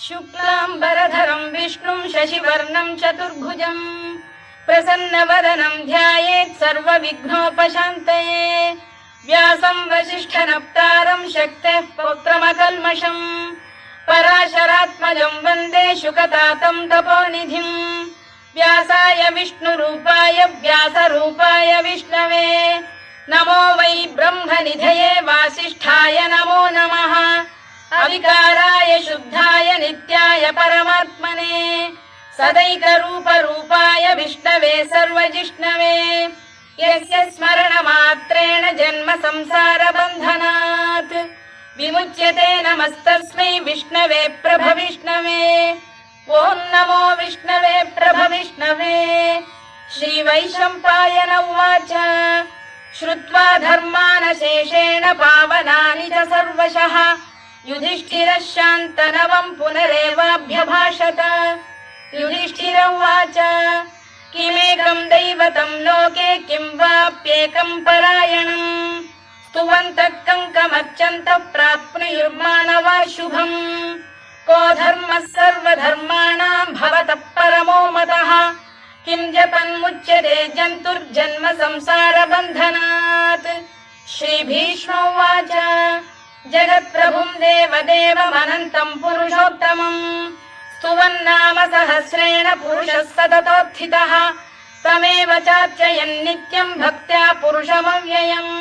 शुक्लाम्बरधरं विष्णुं शशिवर्णं चतुर्भुजं प्रसन्नवदनं ध्यायेत् सर्वविघ्नोपशान्तये। व्यासं वसिष्ठनप्तारं शक्तेः पौत्रमकल्मषं पराशरात्मजं वन्दे शुकतातं तपोनिधिम्। व्यासाय विष्णुरूपाय व्यासरूपाय विष्णवे नमो वै ब्रह्मनिधये वासिष्ठाय नमो नमः। अविकाराय शुद्धाय नित्याय परमात्मने सदैकरूपरूपाय विष्णवे सर्वजिष्णवे यस्य स्मरणमात्रेण जन्म संसारबन्धनात् विमुच्यते। नमस्तस्मै विष्णवे प्रभविष्णवे। ॐ नमो विष्णवे प्रभविष्णवे। श्रीवैशम्पायन उवाच श्रुत्वा धर्मानशेषेण पावनानि च सर्वशः युधिष्ठिरः शान्तनवं पुनरेवाभ्यभाषत। युधिष्ठिर उवाच किमेकं दैवतं लोके किं वाप्येकं परायणम् स्तुवन्तः कङ्कमर्चन्तः प्राप्नुयुर्मानवा शुभम्। को धर्मः सर्वधर्माणां भवतः परमो मतः किं जपन्मुच्यते जन्तुर्जन्म संसारबन्धनात्। श्रीभीष्म उवाच जगत्प्रभुं देवदेवमनन्तं पुरुषोत्तमं स्तुवन्नाम सहस्रेण पुरुषः सततोत्थितः तमेव चार्चयन् नित्यं भक्त्या पुरुषमव्ययम्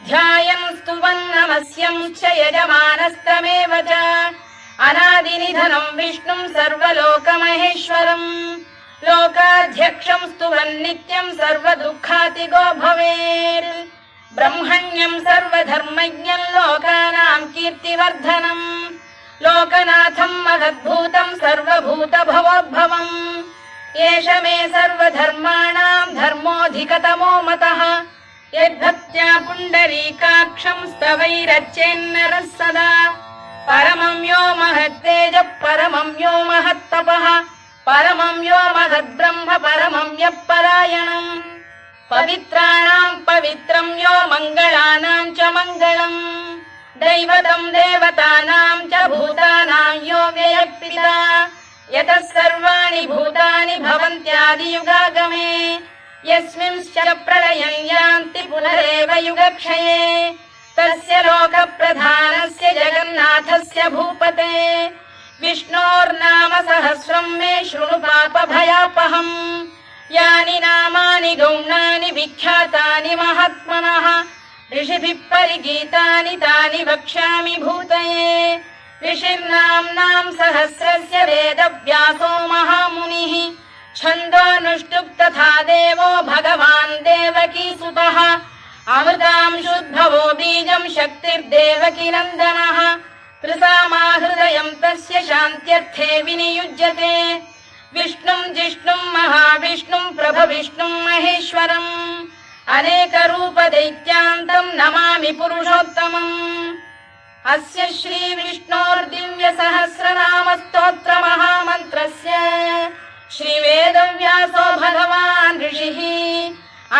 ध्यायन् स्तुवन् नमस्यंश्च यजमानस्तमेव च अनादिनिधनं विष्णुं सर्वलोकमहेश्वरम् लोकाध्यक्षं स्तुवन् नित्यं सर्वदुःखातिगो भवेत्। ब्रह्मण्यं सर्वधर्मज्ञं लोकानां कीर्तिवर्धनम् लोकनाथं महद्भूतं सर्वभूतभवोद्भवम् एष मे सर्वधर्माणां धर्मोऽधिकतमो मतः यद्भक्त्या पुण्डरीकाक्षं स्तवैरर्चेन्नरः सदा। परमं यो महत्तेजः परमं यो महत्तपः परमं यो महद्ब्रह्म परमं यः परायणम् पवित्राणां पवित्रं यो मङ्गलानां च मङ्गलम् दैवतं देवतानां च भूतानां यो व्ययः यतः सर्वाणि भूतानि भवन्त्यादियुगागमे यस्मिंश्च प्रलयं यान्ति पुनरेव युगक्षये तस्य लोकप्रधानस्य जगन्नाथस्य भूपते विष्णोर्नाम सहस्रं मे शृणु पापभयापहम्। यानि नामानि गौणानि विख्यातानि महात्मनः ऋषिभिः परिगीतानि तानि वक्ष्यामि भूतये। ऋषिर्नाम्नां सहस्रस्य वेदव्यासो महामुनिः छन्दोऽनुष्टुप् तथा देवो भगवान् देवकीसुतः अमृतांशुद्भवो बीजं शक्तिर्देवकी नन्दनः त्रिसामा हृदयं तस्य शान्त्यर्थे विनियुज्यते। विष्णुं जिष्णुं महाविष्णुं प्रभविष्णुं महेश्वरम् अनेकरूपदैत्यान्तं नमामि पुरुषोत्तमम्। अस्य श्रीविष्णोर्दिव्यसहस्रनामस्तोत्रमहामन्त्रस्य श्रीवेदव्यासो भगवान् ऋषिः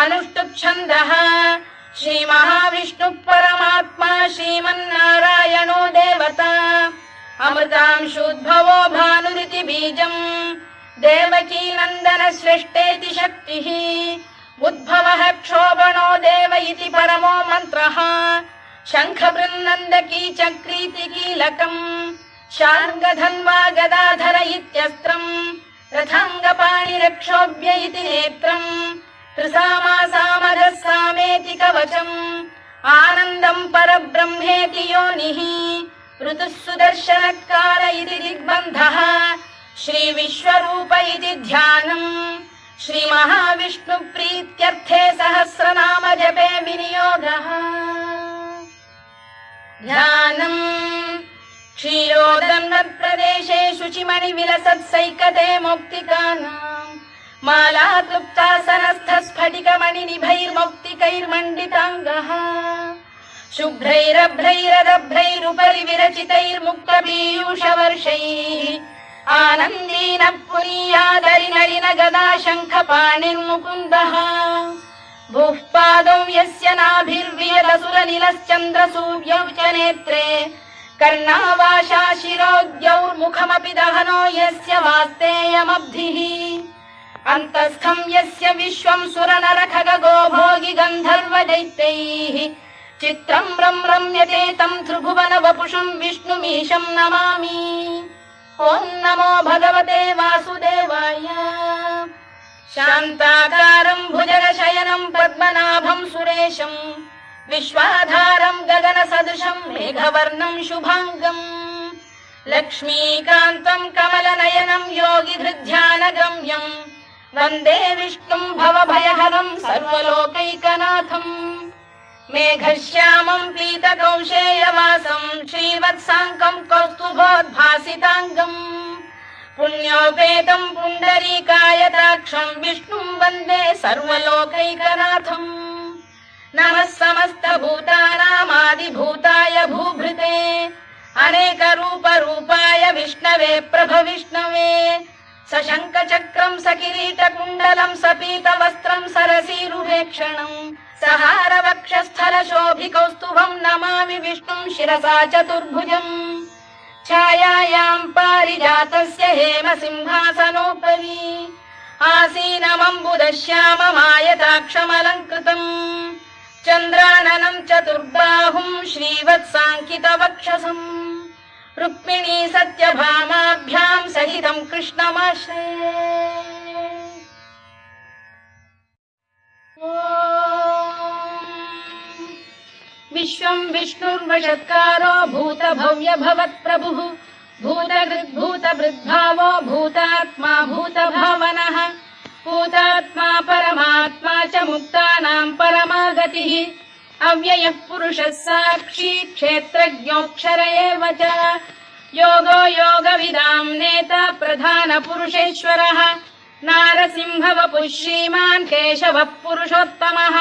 अनुष्टुप्-छन्दः श्रीमहाविष्णुः परमात्मा श्रीमन्नारायणो देवता अमृतांशुद्भवो भानुरिति बीजम् देवकी नन्दन सृष्टेति शक्तिः उद्भवः क्षोभणो देव इति परमो मन्त्रः शङ्खबृन्नन्दकी चक्रीति कीलकम् शार्ङ्गधन्वा गदाधर इत्यस्त्रम् रथाङ्गपाणिरक्षोभ्य इति नेत्रम् त्रिसामा सामरः सामेति कवचम् आनन्दम् परब्रह्मेति योनिः ऋतुः सुदर्शनकाल इति दिग्बन्धः श्रीविश्वरूप इति ध्यानम् श्रीमहाविष्णुप्रीत्यर्थे सहस्रनाम जपे विनियोगः। ध्यानम् क्षीरोदन्वत्प्रदेशे शुचिमणिविलसत्सैकते मौक्तिकानाम् मालाक्लुप्तासनस्थस्फटिकमणिनिभैर्मौक्तिकैर्मण्डिताङ्गः शुभ्रैरभ्रैरदभ्रैरुपरि विरचितैर्मुक्तपीयूषवर्षैः आनन्दीन पुरीयादरिनलिन गदा शङ्खपाणिर्मुकुन्दः भूः पादौ यस्य नाभिर्वियदसुरनिलश्चन्द्रसूर्यौ च नेत्रे कर्णावाशा शिरोद्यौर्मुखमपि दहनो यस्य वास्तेयमब्धिः अन्तस्थं यस्य विश्वं सुरनरखगो भोगि गन्धर्वदैत्यैः चित्रं रम्यते तं त्रिभुवन वपुषं विष्णुमीशं नमामि। ॐ नमो भगवते वासुदेवाय। शान्ताकारं भुजगशयनं पद्मनाभं सुरेशं विश्वाधारं गगनसदृशं मेघवर्णं शुभाङ्गम् लक्ष्मीकान्तं कमलनयनं योगिधृध्यानगम्यं वन्दे विष्णुं भवभयहरं सर्वलोकैकनाथम्। मेघश्यामं पीतकौशेयवासं श्रीवत्साङ्कं कौस्तुभोद्भासिताङ्गम् पुण्योपेतं पुण्डरीकायताक्षं विष्णुं वन्दे सर्वलोकैकनाथम्। नमः समस्तभूतानामादिभूताय भूभृते अनेकरूपरूपाय विष्णवे प्रभविष्णवे सशङ्खचक्रं सकिरीटकुण्डलं सपीतवस्त्रं सरसीरुभेक्षणं सहारवक्षस्थलशोभिकौस्तुभं नमामि विष्णुं शिरसा चतुर्भुजम्। छायायां पारिजातस्य हेमसिंहासनोपरि आसीनमम्बुदश्याममायताक्षमलङ्कृतम् चन्द्राननं चतुर्बाहुं श्रीवत्साङ्कितवक्षसम् रुक्मिणी सत्यभामाभ्यां सहितं कृष्णमाश्रये। विश्वं विष्णुर्वषत्कारो भूतभव्य भवत्प्रभुः भूतभृद्भावो भूतात्मा भूतभावनः भूतात्मा परमात्मा च मुक्तानां परमागतिः अव्ययः पुरुषः साक्षी क्षेत्रज्ञोऽक्षर एव च योगो योगविदां नेता प्रधानपुरुषेश्वरः नारसिंहवपुः श्रीमान् केशवः पुरुषोत्तमः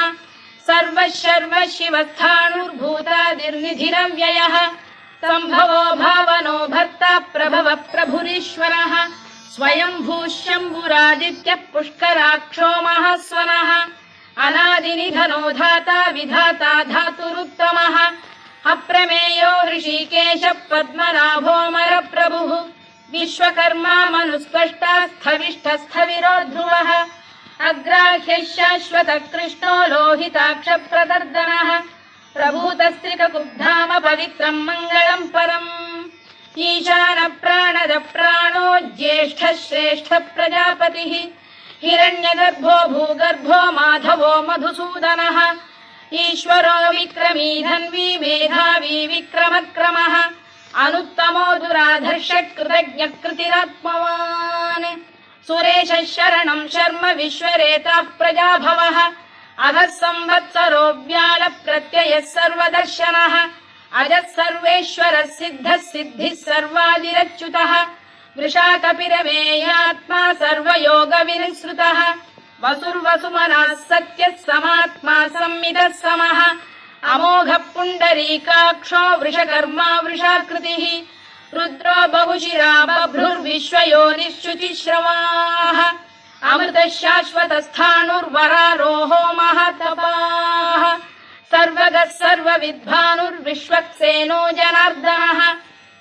सर्वः शिवस्थाणुर्भूतादिर्निधिरव्ययः सम्भवो भावनो भर्ता प्रभवः प्रभुरीश्वरः स्वयंभूः शम्भुरादित्यः पुष्कराक्षो महास्वनः अनादिनिधनो धाता विधाता धातुरुत्तमः अप्रमेयो ऋषिकेशः पद्मनाभोऽमरप्रभुः विश्वकर्मा मनुस्पष्टा स्थविष्ठस्थविरो ध्रुवः अग्राह्यः शाश्वतः कृष्णो लोहिताक्षप्रदर्दनः प्रभूतस्त्रिककुब्धाम पवित्रम् मङ्गलम् परम् ईशानः प्राणदः प्राणो ज्येष्ठः श्रेष्ठः प्रजापतिः हिरण्यगर्भो भूगर्भो माधवो मधुसूदनः ईश्वरो विक्रमी धन्वी मेधावी विक्रमक्रमः अनुत्तमो दुराधर्षः कृतज्ञः कृतिरात्मवान् सुरेशः शरणं शर्म विश्वरेताः प्रजाभवः अधः संवत्सरो व्याल प्रत्ययः सर्वदर्शनः अजः सर्वेश्वरः सिद्धः सिद्धिः सर्वादिरच्युतः वृषाकपिरमेयात्मा सर्वयोगविनिसृतः वसुर्वसुमनः सत्यः समात्मा संमितः समः अमोघः पुण्डरीकाक्षो वृषकर्मा वृषाकृतिः रुद्रो बहुशिरा बभ्रुर्विश्वयोनिश्चुतिश्रवाः अमृतः शाश्वतस्थाणुर्वरारोहो महातपाः सर्वगः सर्वविद्भानुर्विश्वक्सेनो जनार्दनः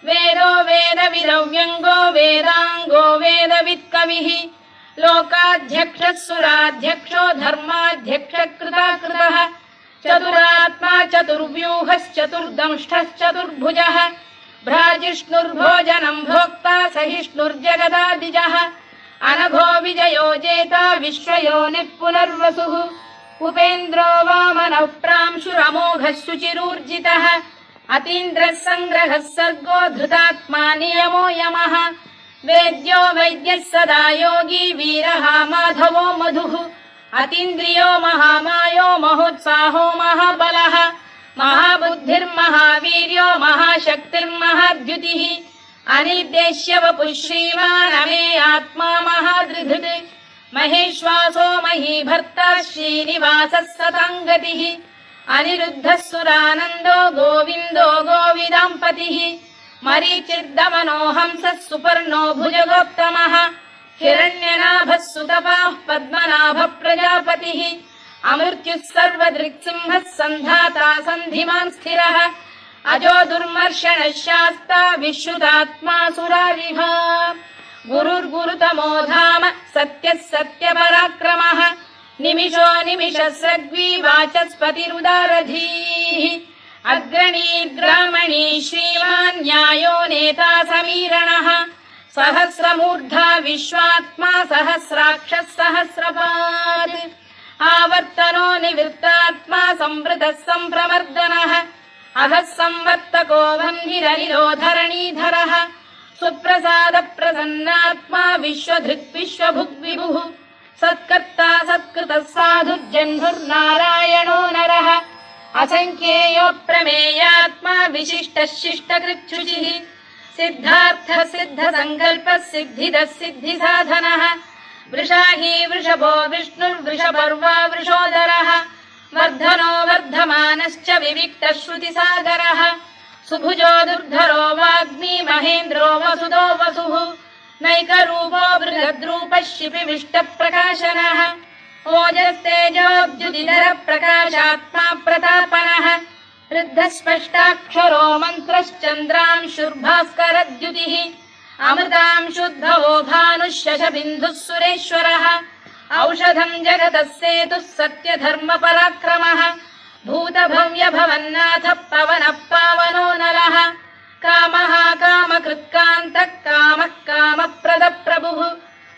वेदो वेदविदव्यङ्गो वेदाङ्गो वेदवित्कविः लोकाध्यक्षः सुराध्यक्षो धर्माध्यक्षः कृताकृतः चतुरात्मा चतुर्व्यूहश्चतुर्दंष्टश्चतुर्भुजः भ्राजिष्णुर्भोजनम् भोक्ता सहिष्णुर्जगदादिजः अनघो विजयो जेता विश्वयोनिः पुनर्वसुः उपेन्द्रो वामनः प्रांशुरमोघः शुचिरूर्जितः अतीन्द्रः सङ्ग्रहः सर्गो धृतात्मा नियमो यमः वेद्यो वैद्यः सदा योगी वीरः माधवो मधुः अतीन्द्रियो महामायो महोत्साहो महाबलः महाबुद्धिर्महावीर्यो महाशक्तिर्महाद्युतिः अनिर्देश्य वपुः श्रीमान् अमे आत्मा महाधृधृत् महेश्वासो महीभर्ता श्रीनिवासः सताङ्गतिः अनिरुद्धः सुरानन्दो गोविन्दो गोविदाम्पतिः मरीचिर्दमनो हंसः सुपर्णो भुजगोत्तमः हिरण्यनाभः सुतपाः पद्मनाभः प्रजापतिः अमृत्युः सर्वदृक्सिंहः सन्धाता सन्धिमान् स्थिरः अजो दुर्मर्षणः शास्ता विश्रुतात्मा सुरारिः गुरुर्गुरुतमो धाम सत्यः सत्यपराक्रमः निमिषो निमिषस्रग्वी वाचस्पतिरुदारधीः अग्रणीर्ग्रामणी श्रीमान् न्यायो नेता समीरणः सहस्रमूर्धा विश्वात्मा सहस्राक्षः सहस्रपात् आवर्तनो निवृत्तात्मा संवृतः सम्प्रवर्धनः अधः संवर्तको वह्निरनिरोधरणीधरः सुप्रसाद प्रसन्नात्मा विश्वधृक् विश्वभुग्विभुः सत्कर्ता सत्कृतः साधुर्जह्नुर्नारायणो नरः असङ्ख्येयो प्रमेयात्मा विशिष्टः शिष्टकृच्छुचिः सिद्धार्थः सिद्धसङ्कल्पः सिद्धिदः सिद्धिसाधनः वृषाही वृषभो विष्णुर्वृषपर्वा वृषोदरः वर्धनो वर्धमानश्च विविक्तः श्रुतिसागरः सुभुजो दुर्धरो वाग्मी महेन्द्रो वसुदो वसुः नैकरूपो बृहद्रूपः शिपिविष्टप्रकाशनः ओजस्तेजोद्युतिधर प्रकाशात्मा प्रतापनः वृद्धस्पष्टाक्षरो मन्त्रश्चन्द्रांशुर्भास्करद्युतिः अमृतांशुद्भवो भानुः शशबिन्दुः सुरेश्वरः औषधम् जगतः सेतुः सत्यधर्मपराक्रमः भूतभव्यभवन्नाथः पवनः पावनो नरः कामः कामकृत्कान्तः कामः कामप्रदप्रभुः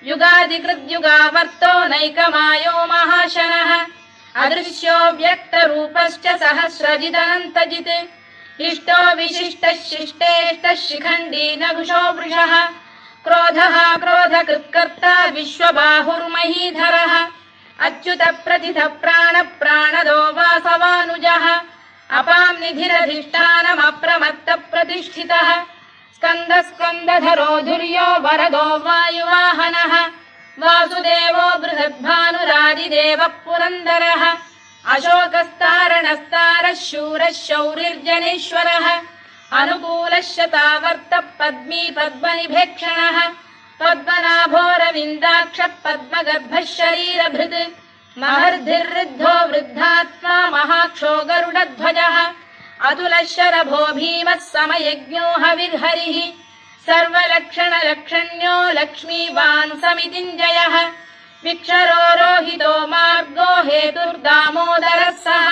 युगादिकृद्युगावर्तो नैकमायो महाशनः अदृश्यो व्यक्तरूपश्च सहस्रजिदनन्तजित् इष्टो विशिष्टः शिष्टेष्टः शिखण्डी नघुषो वृषः क्रोधः क्रोधकृत्कर्ता विश्वबाहुर्महीधरः अच्युत प्रतिथ प्राण प्राणदो वासवानुजः अपां निधिरधिष्ठानमप्रमत्त प्रतिष्ठितः स्कन्द स्कन्दधरो धुर्यो वरदो वायुवाहनः वासुदेवो बृहद्भानुरादिदेवः पुरन्दरः अशोकस्तारणस्तारः शूरः शौरिर्जनेश्वरः अनुकूलः शतावर्तः पद्मी पद्मनिभेक्षणः पद्मनाभोरविन्दाक्षः पद्मगर्भः शरीरभृत् महर्धिर्वृद्धो वृद्धात्मा महाक्षो गरुडध्वजः अतुलः शरभो भीमः समयज्ञो हविर्हरिः सर्वलक्षणलक्षण्यो लक्ष्मीवान् समितिञ्जयः विक्षरो रोहितो मार्गो हेतुर्दामोदरः सः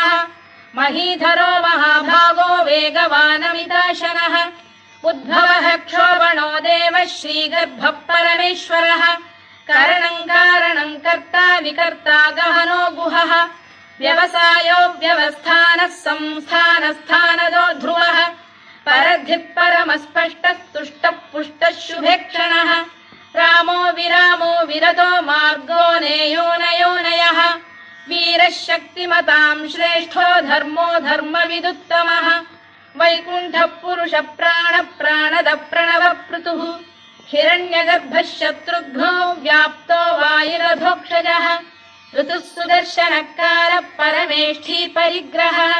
महीधरो महाभागो वेगवानमिताशनः उद्भवः क्षोभणो देवः श्रीगर्भः परमेश्वरः करणम् कारणम् कर्ता विकर्ता गहनो गुहः व्यवसायो व्यवस्थानः संस्थानस्थानदो ध्रुवः परद्धिः परमस्पष्टः तुष्टः पुष्टः शुभेक्षणः रामो विरामो विरतो मार्गो नेयोनयोनयः वीरः शक्तिमताम् श्रेष्ठो धर्मो धर्मविदुत्तमः वैकुण्ठः पुरुष प्राण प्राणद प्रणवपृतुः हिरण्यगर्भः शत्रुघ्नो व्याप्तो वायुरधोक्षजः ऋतुः सुदर्शनकारः परमेष्ठी परिग्रहः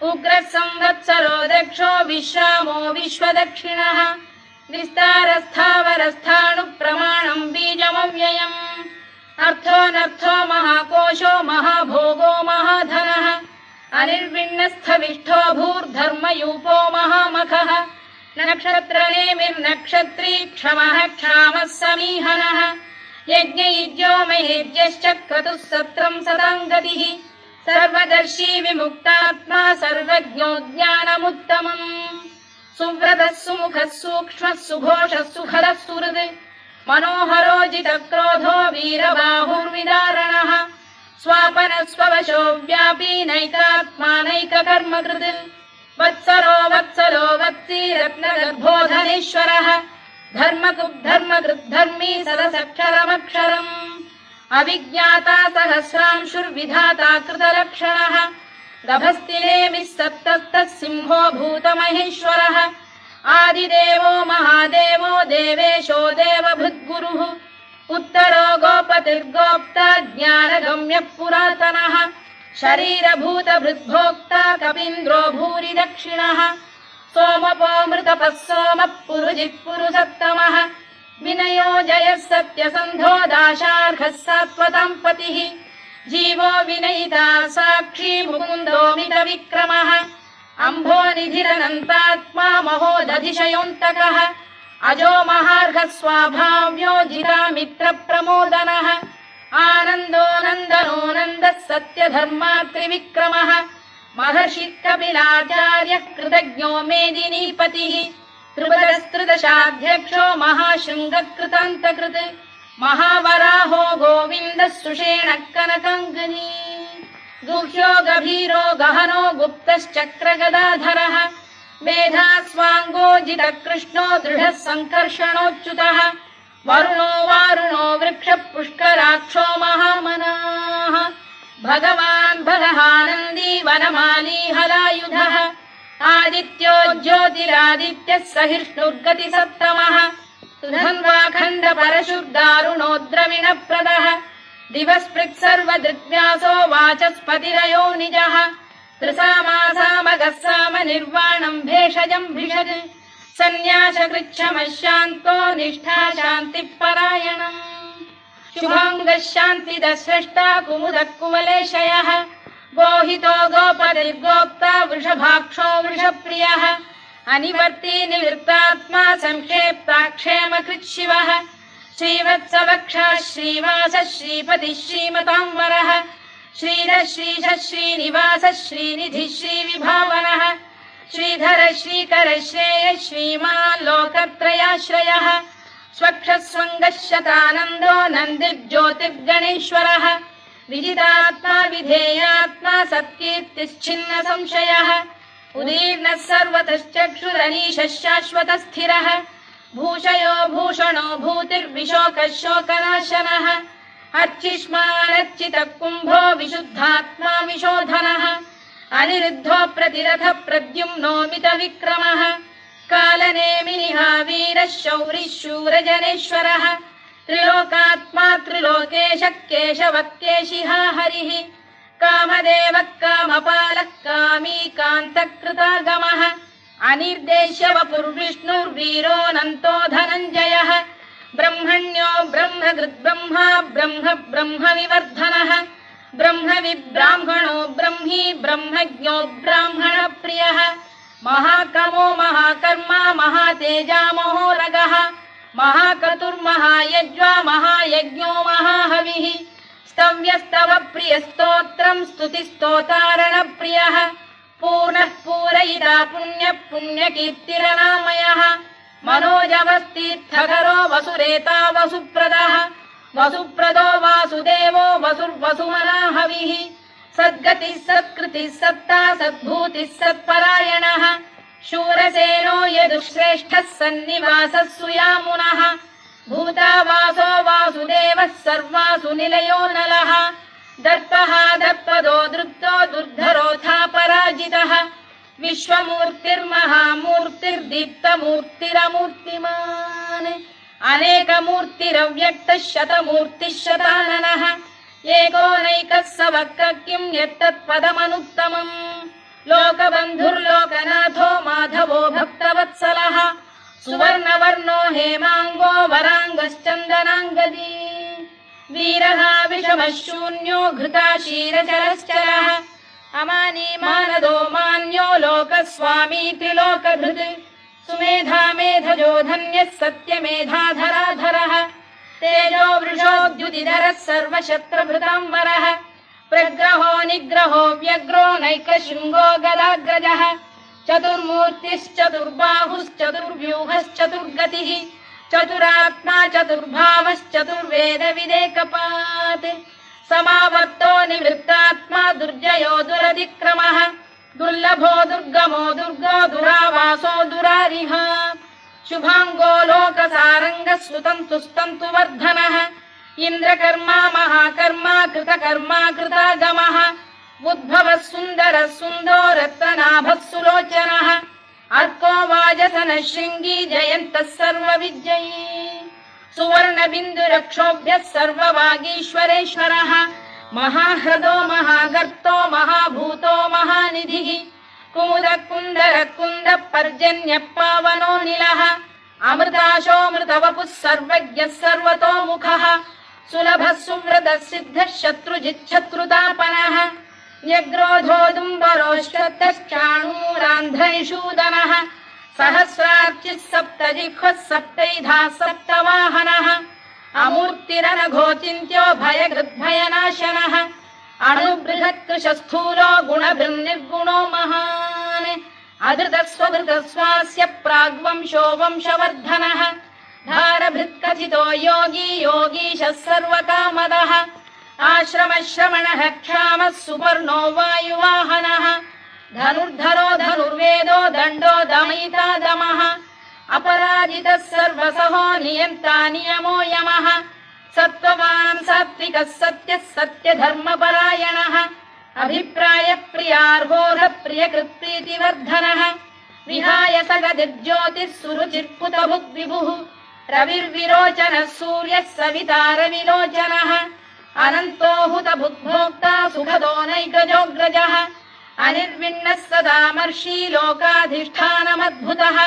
उग्रः संवत्सरो दक्षो विश्रामो विश्वदक्षिणः विस्तारस्थावरस्थाणुः प्रमाणम् बीजमव्ययम् अर्थोऽनर्थो महाकोशो महाभोगो महाधनः अनिर्विण्णस्थविष्ठो भूर्धर्मयूपो महामखः नक्षत्रनेमिर्नक्षत्री क्षमः क्षामः समीहनः यज्ञयुज्यो महेज्यश्च क्रतुः सत्रम् सदाम् गतिः सर्वदर्शी विमुक्तात्मा सर्वज्ञो ज्ञानमुत्तमम् सुव्रतः सुमुखः सूक्ष्मः सुघोषः सुखदः सुहृद् मनोहरो जितक्रोधो वीरबाहुर्विदारणः स्वापनः स्ववशो व्यापी नैकात्मा नैककर्मकृत् वत्सरो वत्सलो वत्सी रत्नगर्भोधनेश्वरः धर्मकृद्धर्मी सदसक्षरमक्षरम् अविज्ञाता सहस्रांशुर्विधाता कृतलक्षणः गभस्तिनेमिः सप्तस्तः सिंहो भूतमहेश्वरः आदिदेवो महादेवो देवेशो देवभृद्गुरुः उत्तरो गोपतिर्गोप्ता ज्ञानगम्यः पुरातनः शरीरभूतभृद्भोक्ता कपीन्द्रो भूरि दक्षिणः सोमपोऽमृतपः सोमः पुरुजित् पुरुषत्तमः विनयो जयः सत्यसन्धो दाशार्हः सात्वताम् पतिः जीवो विनयिता साक्षी मुकुन्दो मितविक्रमः अम्भोनिधिरनन्तात्मा महोदधिशयोऽन्तकः अजो महार्घः स्वाभाव्यो जितामित्रप्रमोदनः आनन्दो नन्दनो नन्दः सत्यधर्मात्रिविक्रमः महर्षिः कपिलाचार्यः कृतज्ञो मेदिनीपतिः त्रिपदस्त्रिदशाध्यक्षो महाशृङ्गकृतान्तकृत् महावराहो गोविन्दः सुषेणः कनकाङ्गनी गुह्यो गभीरो गहनो गुप्तश्चक्रगदाधरः मेधास्वाङ्गो जितकृष्णो दृढः सङ्कर्षणोच्युतः वरुणो वारुणो वृक्षः पुष्कराक्षो महामनाः भगवान् बलहानन्दी वनमाली हलायुधः आदित्यो ज्योतिरादित्यः सहिष्णुर्गतिसत्तमः सुधन्वाखण्ड परशुर्दारुणो द्रविणप्रदः दिवस्पृक् सर्वदृग्व्यासो वाचस्पतिरयो निजः त्रिसामासामगः साम निर्वाणम् भेषजम् भिषज सन्न्यासकृच्छमः शान्तो निष्ठा शान्तिः परायणम् शुभाङ्गः शान्तिदः स्रष्टा कुमुदः कुवलेशयः गोहितो गोपतिर्गोप्ता वृषभाक्षो वृषप्रियः अनिवर्ती निवृत्तात्मा संक्षेप्ताक्षेमकृच्छिवः श्रीवत्सवक्षः श्रीवासः श्रीपतिः श्रीमताम्बरः श्रीधः श्रीशः श्रीनिवासः श्रीनिधिः श्रीविभावनः श्रीधर श्रीकर श्रेयः श्रीमान् लोकत्रयाश्रयः स्वक्षः स्वङ्गः शतानन्दो नन्दिर्ज्योतिर्गणेश्वरः विजितात्मा विधेयात्मा सत्कीर्तिश्छिन्न संशयः उदीर्णः सर्वतश्चक्षुरनीशः शाश्वतस्थिरः भूषयो भूषणो भूतिर्विशोकः शोकनाशनः अर्चिष्मानर्चितः कुम्भो विशुद्धात्मा विशोधनः अनिरुद्धो प्रतिरथ प्रद्युम्नो मितविक्रमः कालनेमिनिः वीरः शौरिः शूरजनेश्वरः त्रिलोकात्मा त्रिलोकेशः केशवः केशिहा हरिः कामदेवः कामपालः कामी कान्तकृतागमः अनिर्देश्य वपुर्विष्णुर्वीरोऽनन्तो धनञ्जयः ब्रह्मण्यो ब्रह्मकृद्ब्रह्मा ब्रह्म ब्रह्मविवर्धनः ब्रह्मविब्राह्मणो ब्रह्मी ब्रह्मज्ञो ब्राह्मणप्रियः महाकमो महाकर्मा महातेजा महोरगः महाक्रतुर्महायज्वा महायज्ञो महाहविः स्तव्यस्तव प्रियस्तोत्रम् स्तुतिस्तोतारणप्रियः पूर्णः पूरयिता पुण्यः पुण्यकीर्तिरनामयः मनोजवस्तीर्थकरो वसुरेता वसुप्रदः वसुप्रदो वासुदेवो वसुर्वसुमनाहविः सद्गतिः सत्कृतिः सत्ता सद्भूतिः सत्परायणः शूरसेनो यदुश्रेष्ठः सन्निवासः सुयामुनः भूतावासो वासुदेवः सर्वासु निलयो नलः दर्पः दर्पदो दृप्तो दुर्धरोऽथा पराजितः विश्वमूर्तिर्महामूर्तिर्दीप्तमूर्तिरमूर्तिमान् अनेकमूर्तिरव्यक्तः शतमूर्तिः शताननः एकोनैकः स वक्र किं यत्तत्पदमनुत्तमम् लोकबन्धुर्लोकनाथो माधवो भक्तवत्सलः सुवर्णवर्णो हेमाङ्गो वराङ्गश्चन्दनाङ्गदी वीरः विषमः शून्यो घृताशीरचरश्चरः अमानी मानदो मान्यो लोकस्वामी त्रिलोकधृत् सुमेधा मेधजो धन्यः सत्यमेधाधराधरः तेजो वृषोद्युतिधरः सर्वशत्रभृताम्बरः प्रग्रहो निग्रहो व्यग्रो नैकशृङ्गो गदाग्रजः चतुर्मूर्तिश्चतुर्बाहुश्चतुर्व्यूहश्चतुर्गतिः चतुरात्मा चतुर्भावश्चतुर्वेदविदेकपात् समावर्तो निवृत्तात्मा दुर्जयो दुरतिक्रमः दुर्लभो दुर्गमो दुर्गो दुरावासो दुरारिः शुभाङ्गो लोकसारङ्गः स्तुतन्तु वर्धनः इन्द्रकर्मा महाकर्मा कृतकर्मा कृतागमः उद्भवः सुन्दरः सुन्दो रत्ननाभः सुलोचनः अर्को वाजसनः शृङ्गी जयन्तः सर्वविजयी सुवर्णबिन्दुरक्षोभ्यः सर्ववागीश्वरेश्वरः महाह्रदो महागर्तो महाभूतो महानिधिः कुमुदः कुन्दरः कुन्दः पर्जन्यः पावनो निलः अमृताशोऽमृतवपुः सर्वज्ञः सर्वतोमुखः सुलभः सुव्रतः सिद्धः शत्रुजिच्छत्रुतापनः न्यग्रोधोदुम्बरोश्चतश्चाणूरान्ध्रैषूदनः सहस्रार्चिः सप्तजिह्वः सप्तैधा सप्तवाहनः अमूर्तिरनघोचिन्त्यो भयकृद्भयनाशनः अणुबृहत्कृशस्थूलो गुणभृन्निर्गुणो महान् अधृतस्वधृतस्वास्य प्राग्वंशो वंशवर्धनः धारभृत्कथितो योगी योगीशः सर्वकामदः आश्रमश्रमणः क्षामः सुपर्णो वायुवाहनः धनुर्धरो धनुर्वेदो दण्डो दमयिता दमः अपराजितः सर्वसहो नियन्ता नियमो यमः सत्त्ववान् सात्विकः सत्यः सत्यधर्मपरायणः अभिप्रायप्रियार्होः प्रियकृत्प्रीतिवर्धनः विहाय सगदिर्ज्योतिः सुरुचिर्पुतभुग्विभुः रविर्विरोचनः सूर्यः सवितारविलोचनः अनन्तो हुतभुग्भोक्ता सुखदो नैकजोऽग्रजः अनिर्विण्णः सदामर्षी लोकाधिष्ठानमद्भुतः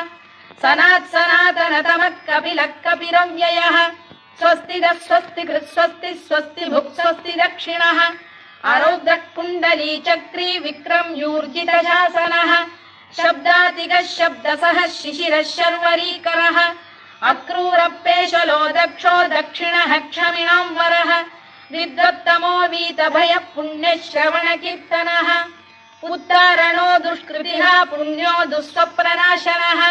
सनातनतमः कपिलः कपिरव्ययः स्वस्तिदः स्वस्तिकृत् स्वस्तिः स्वस्ति भुक् स्वस्ति दक्षिणः आरौद्रः कुण्डली चक्री विक्रम्यूर्जितशासनः शब्दातिगः शब्दसः शिशिरः शर्वरीकरः अक्रूरपेशलो दक्षो दक्षिणः क्षमिणाम्बरः विद्वत्तमो वीतभयः पुण्यश्रवणकीर्तनः उत्तारणो दुष्कृतिः पुण्यो दुःस्वप्ननाशनः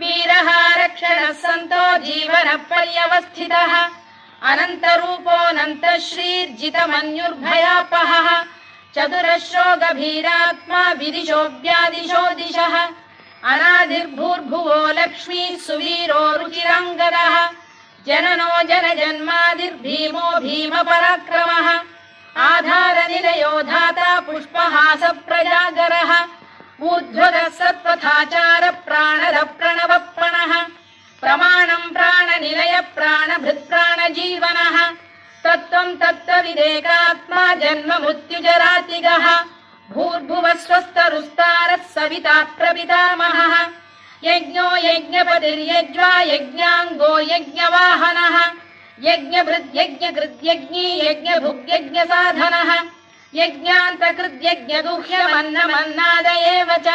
वीरः रक्षणः सन्तो जीवनपर्यवस्थितः अनन्तरूपोऽनन्तश्रीर्जितमन्युर्भयापहः चतुरश्रो गभीरात्मा विदिशो व्यादिशो दिशः अनादिर्भूर्भुवो लक्ष्मी सुवीरो रुचिराङ्गदः जननो जनजन्मादिर्भीमो भीमपराक्रमः आधारनिलयो धाता पुष्पहास प्रजागरः ऊर्ध्वरः सत्पथाचार प्राणरः प्रणवप्रणः प्रमाणं प्राणनिलय प्राणभृत्प्राणजीवनः तत्त्वं तत्त्वविदेकात्मा जन्म मृत्युजरातिगः भूर्भुवः स्वस्तरुस्तारः सविता प्रपितामहः यज्ञो यज्ञपतिर्यज्वा यज्ञाङ्गो यज्ञवाहनः यज्ञभृद्यज्ञकृद्यज्ञी यज्ञभुग्यज्ञसाधनः यज्ञान्तकृद्यज्ञगुह्यमन्नमन्नाद एव च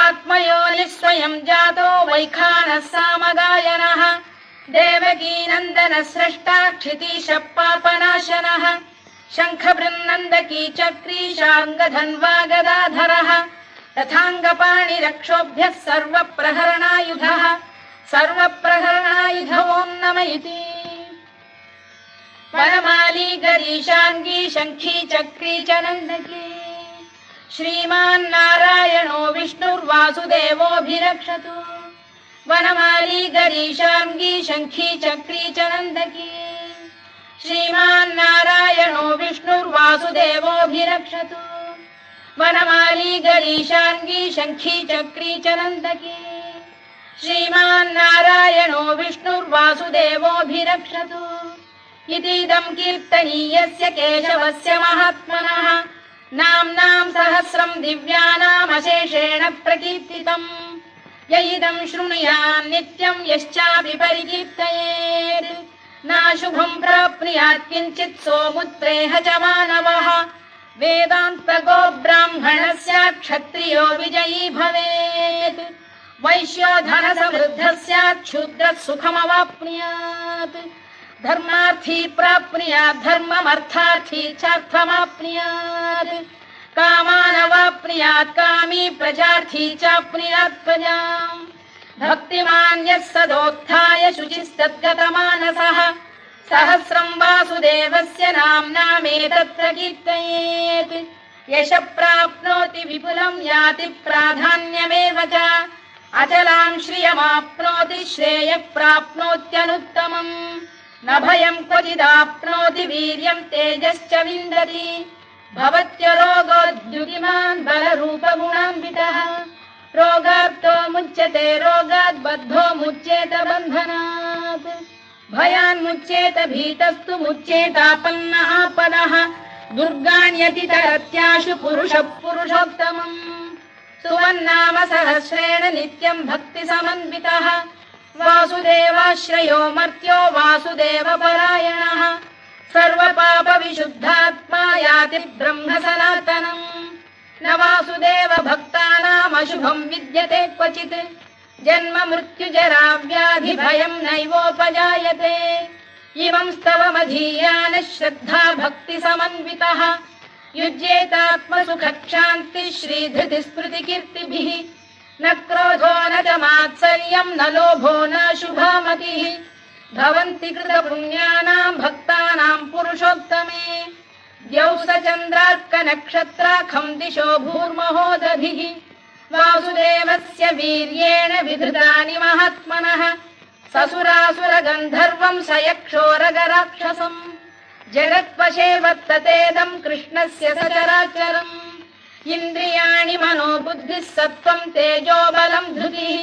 आत्मयोनिः स्वयं जातो वैखानः सामगायनः देवकीनन्दनः स्रष्टा क्षितीशः पापनाशनः शङ्खबृन्नन्दकी चक्री शार्ङ्गधन्वा गदाधरः रथाङ्गपाणिरक्षोभ्यः सर्वप्रहरणायुधः सर्वप्रहरणायुध ॐ नम इति वनमाली गरीशाङ्गी शङ्खी चक्री च नन्दकी श्रीमान्नारायणो विष्णुर्वासुदेवोऽभिरक्षतु वनमाली गरीशाङ्गी शङ्खी चक्री च नन्दकी श्रीमान्नारायणो विष्णुर्वासुदेवोऽभिरक्षतु वनमाली गरीशाङ्गी शङ्खी चक्री च नन्दकी श्रीमान्नारायणो विष्णुर्वासुदेवोऽभिरक्षतु इतीदं कीर्तनीयस्य केशवस्य महात्मनः नाम्नां सहस्रं दिव्यानामशेषेण प्रकीर्तितम् य इदं शृणुयात् नित्यं यश्चापि परिकीर्तयेत् नाशुभं प्राप्नुयात् किञ्चित् सोमुत्प्रेह च मानवः वेदान्तको ब्राह्मणः स्यात् क्षत्रियो विजयी भवेत् वैश्यो धनसमृद्धः स्यात् शूद्रः सुखमवाप्नुयात् धर्मार्थी प्राप्नुयात् धर्ममर्थार्थी चार्थमाप्नुयात् कामानवाप्नुयात् कामी प्रजार्थी चाप्नुयात् प्रजाम् भक्तिमान् यः सदोत्थाय शुचिस्तद्गतमानसः सहस्रं वासुदेवस्य नाम्नामेतत्र कीर्तयेत् यशः प्राप्नोति विपुलं याति प्राधान्यमेव च अचलां श्रियमाप्नोति श्रेयः प्राप्नोत्यनुत्तमम् न भयं क्वचिदाप्नोति वीर्यं तेजश्च विन्दति भवत्य रोगोद्युतिमान् बलरूपगुणान्वितः रोगार्तो मुच्यते रोगात् बद्धो मुच्येत बन्धनात् भयान्मुच्येत भीतस्तु मुच्येतापन्न आपदः दुर्गाण्यतितरत्याशु पुरुषः पुरुषोत्तमम् सुवन्नाम सहस्रेण नित्यं भक्तिसमन्वितः वासुदेवाश्रयो मर्त्यो वासुदेवपरायणः सर्वपापविशुद्धात्मा याति ब्रह्म सनातनम् न वासुदेव भक्तानामशुभं विद्यते क्वचित् जन्म मृत्युजरा व्याधि भयं नैवोपजायते इमं स्तवमधीयानः श्रद्धा भक्ति समन्वितः युज्येतात्मसुखक्षान्तिः श्रीधृतिस्मृतिकीर्तिभिः न क्रोधो न च मात्सर्यं न लोभो न शुभामतिः भवन्ति कृतपुण्यानां भक्तानां पुरुषोत्तमे द्यौः स चन्द्रार्कनक्षत्राखं दिशो भूर्महोदधिः वासुदेवस्य वीर्येण विधृतानि महात्मनः ससुरासुरगन्धर्वं स यक्षोरगराक्षसम् जगत्वशे वर्ततेदं कृष्णस्य सचराचरम् इन्द्रियाणि मनो बुद्धिः सत्त्वं तेजो बलं धृतिः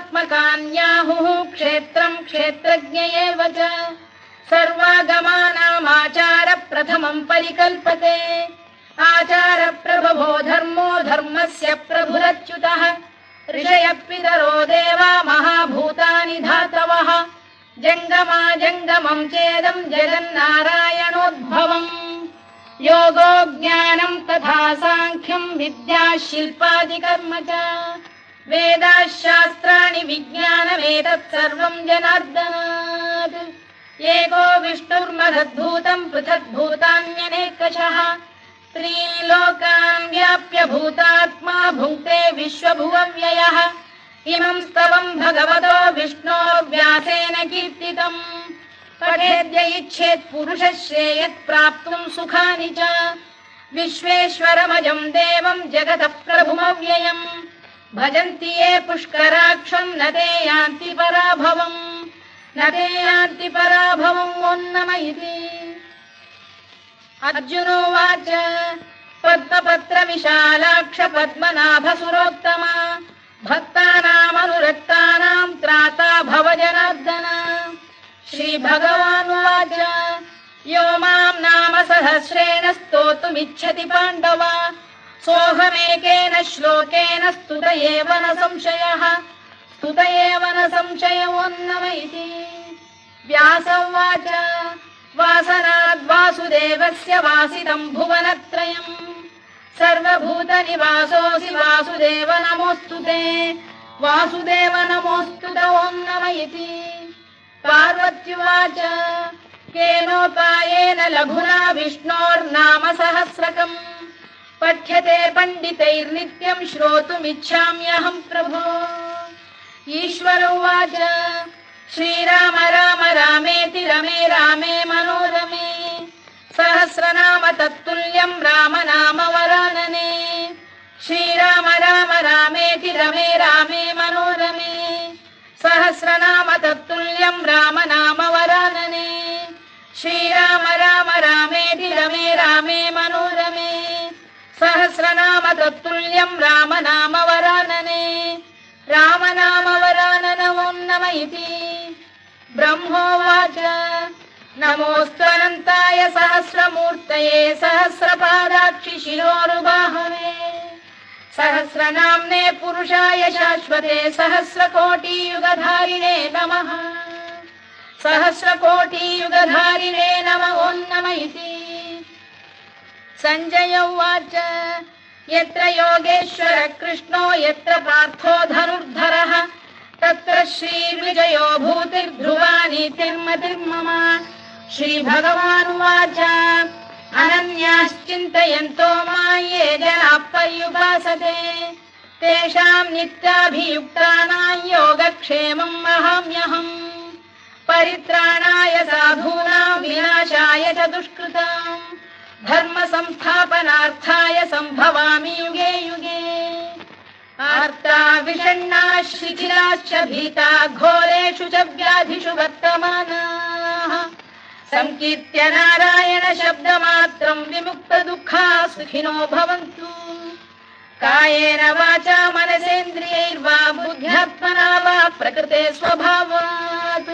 वासुदेवात्मकान्याहुः क्षेत्रं क्षेत्रज्ञ एव च सर्वागमानामाचार प्रथमं परिकल्पते आचार प्रभवो धर्मो धर्मस्य प्रभुरच्युतः ऋषयः पितरो देवा महाभूतानि धातवः जङ्गमा जङ्गमं चेदं जगन्नारायणोद्भवम् योगो ज्ञानं तथा साङ्ख्यं विद्या शिल्पादिकर्म च वेदाः शास्त्राणि विज्ञानमेतत् सर्वं जनार्दनात् एको विष्णुर्महद्भूतं पृथग्भूतान्यनेकशः त्रीन् लोकान् व्याप्य भूतात्मा भुङ्क्ते विश्वभुवव्ययः इमं स्तवं भगवतो विष्णोर्व्यासेन कीर्तितम् पठेद्य इच्छेत् पुरुषः श्रेयत् प्राप्तुं सुखानि च विश्वेश्वरमजं देवं जगतः प्रभुमव्ययम् भजन्ति ये पुष्कराक्षं न ते यान्ति पराभवम् न ते यान्ति पराभवम् ओन्नम इति अर्जुनोवाच पद्मपत्र विशालाक्ष पद्मनाभ सुरोत्तमा भक्तानामनुरक्तानां त्राता भव जनार्दन श्रीभगवानुवाच यो मां नाम सहस्रेण स्तोतुमिच्छति पाण्डव सोऽहमेकेन श्लोकेन स्तुत एव न संशयः स्तुत एव न संशयोऽन्नम इति व्यास उवाच वासनाद् वासुदेवस्य वासितं भुवनत्रयम् सर्वभूतनिवासोऽसि वासुदेव नमोऽस्तु ते वासुदेव नमोऽस्तु ते ओन्नम इति पार्वत्युवाच केनोपायेन लघुना विष्णोर्नाम सहस्रकम् पठ्यते पण्डितैर्नित्यं श्रोतुमिच्छाम्यहं प्रभो ईश्वर उवाच श्रीराम राम रामेति रमे रामे मनोरमे सहस्रनाम तत्तुल्यं राम नाम वरानने श्रीराम राम रामेति रमे रामे मनोरमे सहस्रनाम तत्तुल्यं राम नाम वरानने श्रीराम राम रामेति रमे रामे मनोरमे सहस्रनाम तत्तुल्यं राम नाम वरानने राम नाम वरानन ओन्नम इति ब्रह्मोवाच नमोऽस्त्वनन्ताय सहस्रमूर्तये सहस्रपादाक्षि शिरोरुबाहवे सहस्रनाम्ने पुरुषाय शाश्वते सहस्रकोटियुगधारिणे नमः सहस्रकोटियुगधारिणे नम ओन्नम इति सञ्जय उवाच यत्र योगेश्वर कृष्णो यत्र पार्थो धनुर्धरः तत्र श्रीविजयो भूतिर्ध्रुवा नीतिर्मतिर्मम श्रीभगवानुवाच अनन्याश्चिन्तयन्तो मां ये जनाः पर्युपासते तेषां नित्याभियुक्तानां योगक्षेमं वहाम्यहम् परित्राणाय साधूनां विनाशाय च दुष्कृतां धर्म संस्थापनार्थाय सम्भवामि युगे युगे आर्ता विषण्णाः शिथिलाश्च भीता घोरेषु च व्याधिषु वर्तमानाः संकीर्त्य नारायण शब्दमात्रं विमुक्तदुःखाः सुखिनो भवन्तु कायेन वाचा मनसेन्द्रियैर्वा बुद्ध्यात्मना वा प्रकृते स्वभावात्